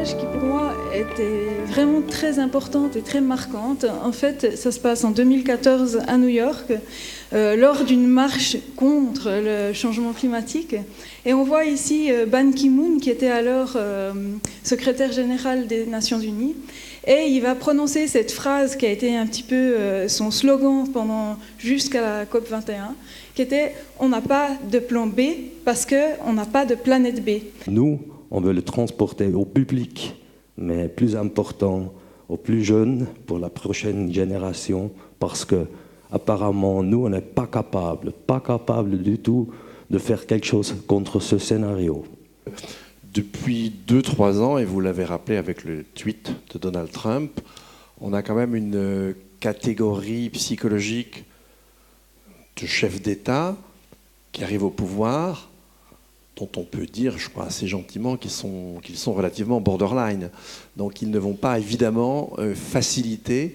image qui pour moi était vraiment très importante et très marquante. En fait, ça se passe en 2014 à New York, lors d'une marche contre le changement climatique. Et on voit ici Ban Ki-moon, qui était alors secrétaire général des Nations Unies. Et il va prononcer cette phrase qui a été un petit peu son slogan jusqu'à la COP21, qui était « On n'a pas de plan B parce qu'on n'a pas de planète B ». Nous, on veut le transporter au public, mais plus important, aux plus jeunes, pour la prochaine génération, parce que apparemment, nous, on n'est pas capable du tout de faire quelque chose contre ce scénario. Depuis 2-3 ans, et vous l'avez rappelé avec le tweet de Donald Trump, on a quand même une catégorie psychologique de chefs d'État qui arrivent au pouvoir, dont on peut dire, je crois assez gentiment, qu'ils sont relativement borderline. Donc ils ne vont pas évidemment faciliter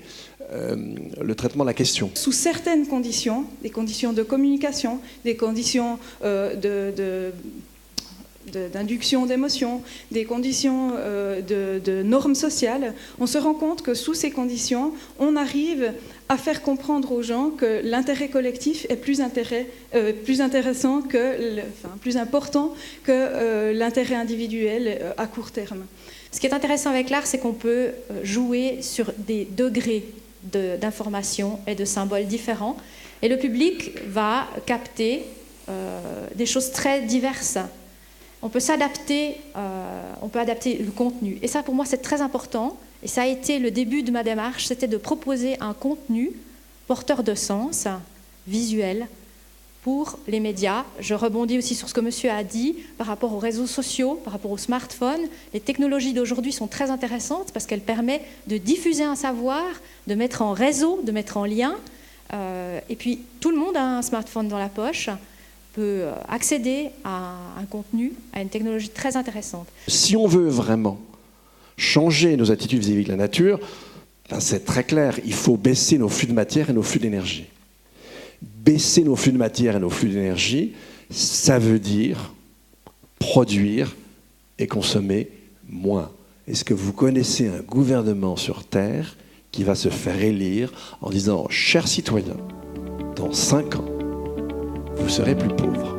le traitement de la question. Sous certaines conditions, des conditions de communication, des conditions d'induction d'émotions, des conditions de normes sociales, on se rend compte que sous ces conditions, on arrive à faire comprendre aux gens que l'intérêt collectif est plus intéressant plus important que l'intérêt individuel à court terme. Ce qui est intéressant avec l'art, c'est qu'on peut jouer sur des degrés d'information et de symboles différents, et le public va capter des choses très diverses. On peut s'adapter, on peut adapter le contenu. Et ça, pour moi, c'est très important. Et ça a été le début de ma démarche, c'était de proposer un contenu porteur de sens, visuel, pour les médias. Je rebondis aussi sur ce que monsieur a dit par rapport aux réseaux sociaux, par rapport aux smartphones. Les technologies d'aujourd'hui sont très intéressantes parce qu'elles permettent de diffuser un savoir, de mettre en réseau, de mettre en lien. Et puis, tout le monde a un smartphone dans la poche, peut accéder à un contenu, à une technologie très intéressante. Si on veut vraiment changer nos attitudes vis-à-vis de la nature, ben c'est très clair, il faut baisser nos flux de matière et nos flux d'énergie. Baisser nos flux de matière et nos flux d'énergie, ça veut dire produire et consommer moins. Est-ce que vous connaissez un gouvernement sur Terre qui va se faire élire en disant « Chers citoyens, dans 5 ans, vous serez plus pauvres ».